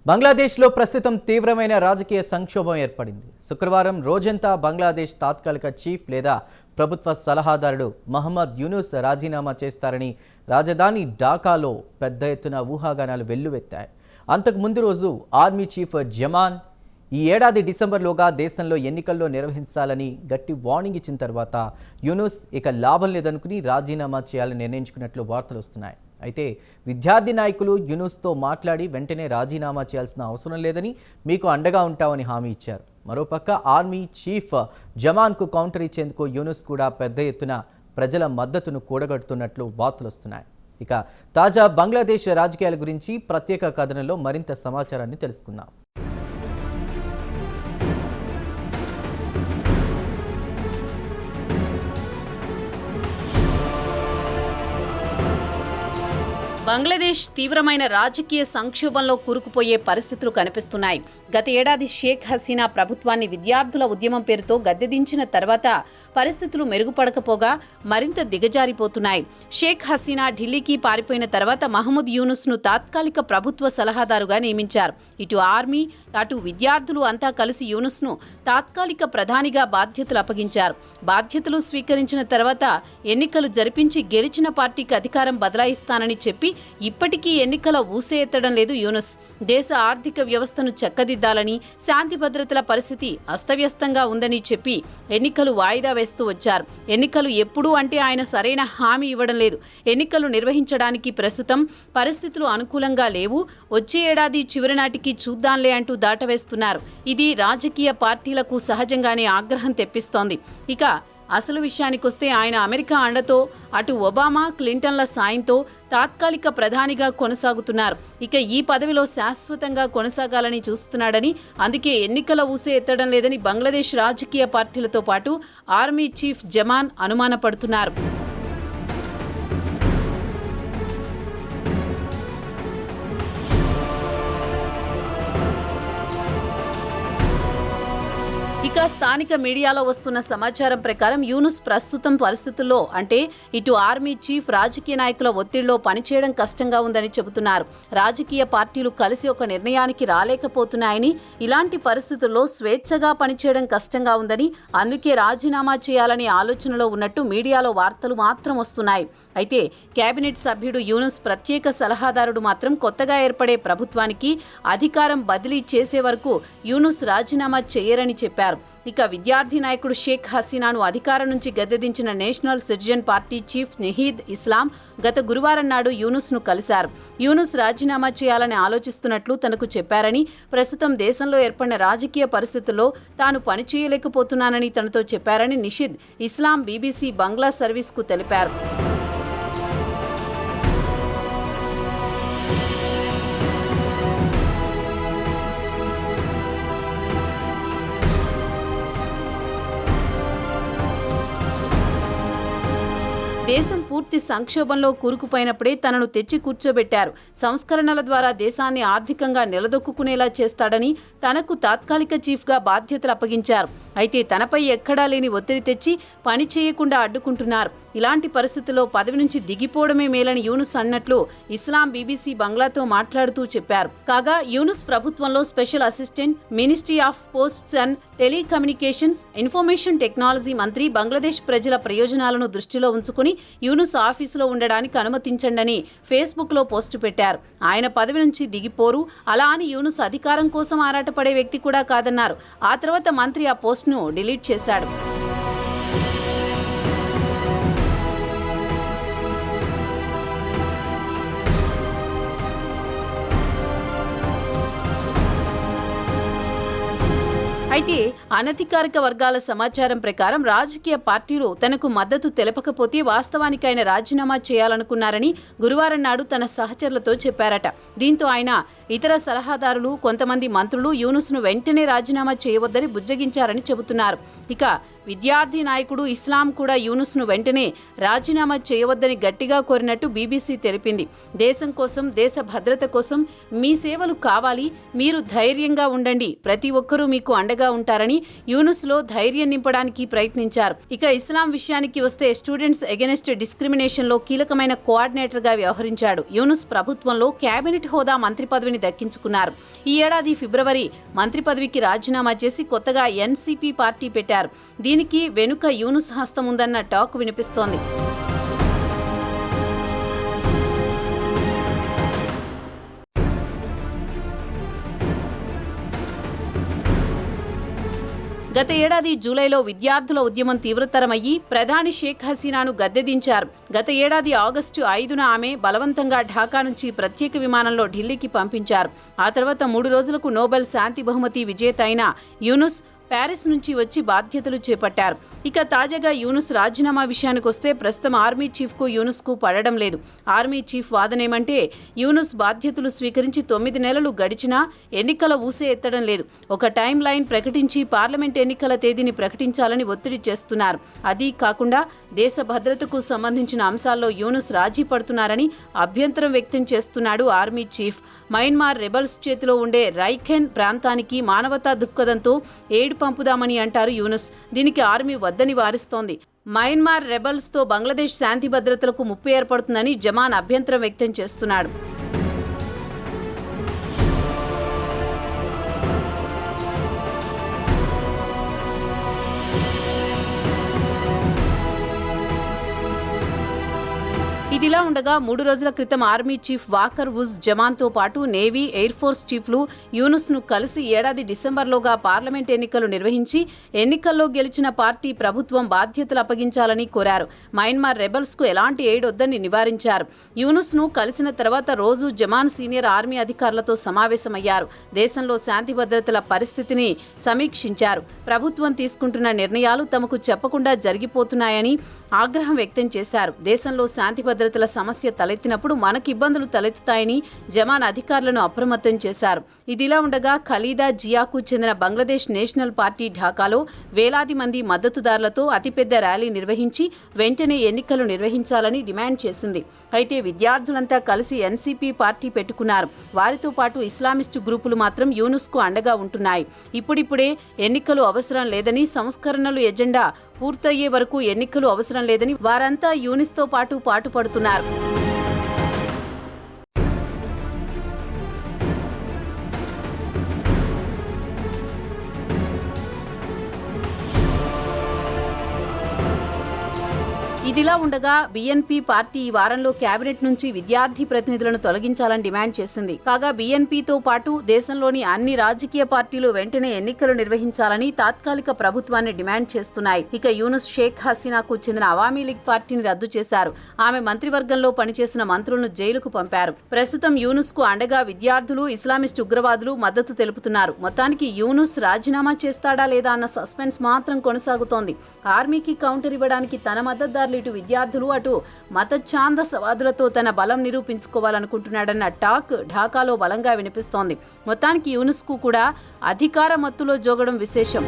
బంగ్లాదేశ్లో ప్రస్తుతం తీవ్రమైన రాజకీయ సంక్షోభం ఏర్పడింది. శుక్రవారం రోజంతా బంగ్లాదేశ్ తాత్కాలిక చీఫ్ లేదా ప్రభుత్వ సలహాదారుడు మహమ్మద్ యూనుస్ రాజీనామా చేస్తారని రాజధాని ఢాకాలో పెద్ద ఎత్తున ఊహాగానాలు వెల్లువెత్తాయి. అంతకు ముందు రోజు ఆర్మీ చీఫ్ జమాన్ ఈ ఏడాది డిసెంబర్లోగా దేశంలో ఎన్నికల్లో నిర్వహించాలని గట్టి వార్నింగ్ ఇచ్చిన తర్వాత యూనుస్ ఇక లాభం లేదనుకుని రాజీనామా చేయాలని నిర్ణయించుకున్నట్లు వార్తలు వస్తున్నాయి. అయితే విద్యార్థి నాయకులు యూనుస్తో మాట్లాడి వెంటనే రాజీనామా చేయాల్సిన అవసరం లేదని, మీకు అండగా ఉంటామని హామీ ఇచ్చారు. మరోపక్క ఆర్మీ చీఫ్ జమాన్కు కౌంటర్ ఇచ్చేందుకు యూనుస్ కూడా పెద్ద ఎత్తున ప్రజల మద్దతును కూడగడుతున్నట్లు వార్తలు వస్తున్నాయి. ఇక తాజా బంగ్లాదేశ్ రాజకీయాల గురించి ప్రత్యేక కథనంలో మరింత సమాచారాన్ని తెలుసుకుందాం. బంగ్లాదేశ్ తీవ్రమైన రాజకీయ సంక్షోభంలో కూరుకుపోయే పరిస్థితులు కనిపిస్తున్నాయి. గత ఏడాది షేక్ హసీనా ప్రభుత్వాన్ని విద్యార్థుల ఉద్యమం పేరుతో గద్దెదించిన తర్వాత పరిస్థితులు మెరుగుపడకపోగా మరింత దిగజారిపోతున్నాయి. షేక్ హసీనా ఢిల్లీకి పారిపోయిన తర్వాత మహమ్మద్ యూనుస్ను తాత్కాలిక ప్రభుత్వ సలహాదారుగా నియమించారు. ఇటు ఆర్మీ అటు విద్యార్థులు అంతా కలిసి యూనుస్ను తాత్కాలిక ప్రధానిగా బాధ్యతలు అప్పగించారు. బాధ్యతలు స్వీకరించిన తర్వాత ఎన్నికలు జరిపించి గెలిచిన పార్టీకి అధికారం బదలాయిస్తానని చెప్పి ఇప్పటికీ ఎన్నికల ఊసే ఎత్తడం లేదు యూనుస్. దేశ ఆర్థిక వ్యవస్థను చక్కదిద్దాలని, శాంతి భద్రతల పరిస్థితి అస్తవ్యస్తంగా ఉందని చెప్పి ఎన్నికలు వాయిదా వేస్తూ వచ్చారు. ఎన్నికలు ఎప్పుడు అంటే ఆయన సరైన హామీ ఇవ్వడం లేదు. ఎన్నికలు నిర్వహించడానికి ప్రస్తుతం పరిస్థితులు అనుకూలంగా లేవు, వచ్చే ఏడాది చివరి నాటికి చూద్దాంలే అంటూ దాటవేస్తున్నారు. ఇది రాజకీయ పార్టీలకు సహజంగానే ఆగ్రహం తెప్పిస్తోంది. ఇక అసలు విషయానికొస్తే ఆయన అమెరికా అండతో, అటు ఒబామా క్లింటన్ల సాయంతో తాత్కాలిక ప్రధానిగా కొనసాగుతున్నారు. ఇక ఈ పదవిలో శాశ్వతంగా కొనసాగాలని చూస్తున్నాడని, అందుకే ఎన్నికల ఊసే ఎత్తడం లేదని బంగ్లాదేశ్ రాజకీయ పార్టీలతో పాటు ఆర్మీ చీఫ్ జమాన్ అనుమానపడుతున్నారు. ఇక స్థానిక మీడియాలో వస్తున్న సమాచారం ప్రకారం యూనుస్ ప్రస్తుతం పరిస్థితుల్లో అంటే ఇటు ఆర్మీ చీఫ్, రాజకీయ నాయకుల ఒత్తిడిలో పనిచేయడం కష్టంగా ఉందని చెబుతున్నారు. రాజకీయ పార్టీలు కలిసి ఒక నిర్ణయానికి రాలేకపోతున్నాయని, ఇలాంటి పరిస్థితుల్లో స్వేచ్ఛగా పనిచేయడం కష్టంగా ఉందని, అందుకే రాజీనామా చేయాలనే ఆలోచనలో ఉన్నట్టు మీడియాలో వార్తలు మాత్రం వస్తున్నాయి. అయితే కేబినెట్ సభ్యుడు యూనుస్ ప్రత్యేక సలహాదారుడు మాత్రం కొత్తగా ఏర్పడే ప్రభుత్వానికి అధికారం బదిలీ చేసే వరకు యూనుస్ రాజీనామా చేయరని చెప్పారు. ఇక విద్యార్థి నాయకుడు షేక్ హసీనాను అధికారం నుంచి గద్దెదించిన National Citizen Party chief Nahid Islam గత గురువారం నాడు యూనుస్ను కలిశారు. యూనుస్ రాజీనామా చేయాలని ఆలోచిస్తున్నట్లు తనకు చెప్పారని, ప్రస్తుతం దేశంలో ఏర్పడిన రాజకీయ పరిస్థితుల్లో తాను పనిచేయలేకపోతున్నానని తనతో చెప్పారని నహీద్ ఇస్లాం బీబీసీ బంగ్లా సర్వీస్కు తెలిపారు. దేశం పూర్తి సంక్షోభంలో కూరుకుపోయినప్పుడే తనను తెచ్చి కూర్చోబెట్టారు. సంస్కరణల ద్వారా దేశాన్ని ఆర్థికంగా నిలదొక్కునేలా చేస్తాడని తనకు తాత్కాలిక చీఫ్గా బాధ్యతలు అప్పగించారు. అయితే తనపై ఎక్కడా లేని ఒత్తిడి తెచ్చి పని చేయకుండా అడ్డుకుంటున్నారు. ఇలాంటి పరిస్థితుల్లో పదవి నుంచి దిగిపోవడమే మేలని యూనుస్ అన్నట్లు ఇస్లాం బీబీసీ బంగ్లాతో మాట్లాడుతూ చెప్పారు. కాగా యూనుస్ ప్రభుత్వంలో special assistant, ministry of posts and telecommunications, information technology మంత్రి, బంగ్లాదేశ్ ప్రజల ప్రయోజనాలను దృష్టిలో ఉంచుకుని యూనుస్ ఆఫీసులో ఉండడానికి అనుమతించండని ఫేస్బుక్లో పోస్టు పెట్టారు. ఆయన పదవి నుంచి దిగిపోరు, అలా అని యూనుస్ అధికారం కోసం ఆరాటపడే వ్యక్తి కూడా కాదన్నారు. ఆ తర్వాత మంత్రి ఆ పోస్ట్ను డిలీట్ చేశాడు. అయితే అనధికారిక వర్గాల సమాచారం ప్రకారం రాజకీయ పార్టీలు తనకు మద్దతు తెలపకపోతే వాస్తవానికి ఆయన రాజీనామా చేయాలనుకున్నారని గురువారం నాడు తన సహచరులతో చెప్పారట. దీంతో ఆయన, ఇతర సలహాదారులు, కొంతమంది మంత్రులు యూనుస్ను వెంటనే రాజీనామా చేయవద్దని బుజ్జగించారని చెబుతున్నారు. ఇక విద్యార్థి నాయకుడు ఇస్లాం కూడా యూనుస్ను వెంటనే రాజీనామా చేయవద్దని గట్టిగా కోరినట్టు బీబీసీ తెలిపింది. దేశం కోసం, దేశ భద్రత కోసం మీ సేవలు కావాలి, మీరు ధైర్యంగా ఉండండి, ప్రతి ఒక్కరూ మీకు అండగా అండగా ఉంటారని యూనుస్లో ధైర్యం నింపడానికి ప్రయత్నించారు. ఇక ఇస్లాం విషయానికి వస్తే స్టూడెంట్స్ ఎగెనిస్ట్ డిస్క్రిమినేషన్లో కీలకమైన కోఆర్డినేటర్గా వ్యవహరించాడు. యూనుస్ ప్రభుత్వంలో కేబినెట్ హోదా మంత్రి పదవిని దక్కించుకున్నారు. ఈ ఏడాది ఫిబ్రవరి మంత్రి పదవికి రాజీనామా చేసి కొత్తగా ఎన్సీపీ పార్టీ పెట్టారు. దీనికి వెనుక యూనుస్ హస్తం ఉందన్న టాక్ వినిపిస్తోంది. గత ఏడాది జూలైలో విద్యార్థుల ఉద్యమం తీవ్రతరమయ్యి ప్రధాని షేక్ హసీనాను గద్దెదించారు. గత ఏడాది ఆగస్టు 5న ఆమె బలవంతంగా ఢాకా నుంచి ప్రత్యేక విమానంలో ఢిల్లీకి పంపించారు. ఆ తర్వాత 3 రోజులకు నోబెల్ శాంతి బహుమతి విజేత అయిన యూనుస్ ప్యారిస్ నుంచి వచ్చి బాధ్యతలు చేపట్టారు. ఇక తాజాగా యూనుస్ రాజీనామా విషయానికి వస్తే ప్రస్తుతం ఆర్మీ చీఫ్కు యూనుస్కు పడడం లేదు. ఆర్మీ చీఫ్ వాదనేమంటే యూనుస్ బాధ్యతలు స్వీకరించి 9 నెలలు గడిచినా ఎన్నికల ఊసే ఎత్తడం లేదు. ఒక టైం లైన్ ప్రకటించి పార్లమెంట్ ఎన్నికల తేదీని ప్రకటించాలని ఒత్తిడి చేస్తున్నారు. అది కాకుండా దేశ భద్రతకు సంబంధించిన అంశాల్లో యూనుస్ రాజీ పడుతున్నారని అభ్యంతరం వ్యక్తం చేస్తున్నాడు ఆర్మీ చీఫ్. మయన్మార్ రెబల్స్ చేతిలో ఉండే రైఖెన్ ప్రాంతానికి మానవతా దృక్పథంతో ఎయిడ్ పంపుదామని అంటారు యూనుస్. దీనికి ఆర్మీ వద్దని వారిస్తోంది. మయన్మార్ రెబల్స్తో బంగ్లాదేశ్ శాంతి భద్రతలకు ముప్పు ఏర్పడుతుందని జమాన్ అభ్యంతరం వ్యక్తం చేస్తున్నాడు. ఇదిలా ఉండగా 3 రోజుల క్రితం ఆర్మీ చీఫ్ వాకర్ ఉజ్ జమాన్తో పాటు నేవీ, ఎయిర్ ఫోర్స్ చీఫ్లు యూనుస్ను కలిసి ఏడాది డిసెంబర్లోగా పార్లమెంట్ ఎన్నికలు నిర్వహించి ఎన్నికల్లో గెలిచిన పార్టీ ప్రభుత్వం బాధ్యతలు అప్పగించాలని కోరారు. మయన్మార్ రెబల్స్కు ఎలాంటి ఎయిడ్ వద్దని నివారించారు. యూనుస్ను కలిసిన తర్వాత రోజు జమాన్ సీనియర్ ఆర్మీ అధికారులతో సమావేశమయ్యారు. దేశంలో శాంతి భద్రతల పరిస్థితిని సమీక్షించారు. ప్రభుత్వం తీసుకుంటున్న నిర్ణయాలు తమకు చెప్పకుండా జరిగిపోతున్నాయని ఆగ్రహం వ్యక్తం చేశారు. దేశంలో శాంతి భద్రతల సమస్య తలెత్తినప్పుడు మనకు ఇబ్బందులు తలెత్తుతాయని జమాన్ అధికారులను అప్రమత్తం చేశారు. ఇదిలా ఉండగా ఖలీదా జియాకు చెందిన బంగ్లాదేశ్ నేషనల్ పార్టీ ఢాకాలో వేలాది మంది మద్దతుదారులతో అతిపెద్ద ర్యాలీ నిర్వహించి వెంటనే ఎన్నికలు నిర్వహించాలని డిమాండ్ చేసింది. అయితే విద్యార్థులంతా కలిసి ఎన్సీపీ పార్టీ పెట్టుకున్నారు. వారితో పాటు ఇస్లామిస్టు గ్రూపులు మాత్రం యూనుస్కు అండగా ఉంటున్నాయి. ఇప్పుడిప్పుడే ఎన్నికలు అవసరం లేదని, సంస్కరణలు ఎజెండా పూర్తయ్యే వరకు ఎన్నికలు అవసరం లేదని వారంతా యూనిస్తో పాటు పాటుపడుతున్నారు. ఇదిలా ఉండగా బీఎన్పీ పార్టీ ఈ వారంలో కేబినెట్ నుంచి విద్యార్థి ప్రతినిధులను తొలగించాలని డిమాండ్ చేసింది. కాగా బీఎన్పీతో పాటు దేశంలోని అన్ని రాజకీయ పార్టీలు వెంటనే ఎన్నికలు నిర్వహించాలని తాత్కాలిక ప్రభుత్వాన్ని డిమాండ్ చేస్తున్నాయి. ఇక యూనుస్ షేక్ హసీనాకు చెందిన అవామీ లీగ్ పార్టీని రద్దు చేశారు. ఆమె మంత్రివర్గంలో పనిచేసిన మంత్రులను జైలుకు పంపారు. ప్రస్తుతం యూనుస్ కు అండగా విద్యార్థులు, ఇస్లామిస్ట్ ఉగ్రవాదులు మద్దతు తెలుపుతున్నారు. మొత్తానికి యూనుస్ రాజీనామా చేస్తాడా లేదా అన్న సస్పెన్స్ మాత్రం కొనసాగుతోంది. ఆర్మీకి కౌంటర్ ఇవ్వడానికి తన మద్దతుదారులు ఇటు విద్యార్థులు, అటు మత ఛాందసవాదులతో తన బలం నిరూపించుకోవాలనుకుంటున్నాడన్న టాక్ ఢాకాలో బలంగా వినిపిస్తోంది. మొత్తానికి యూనుస్కు కూడా అధికార మత్తులో జోగడం విశేషం.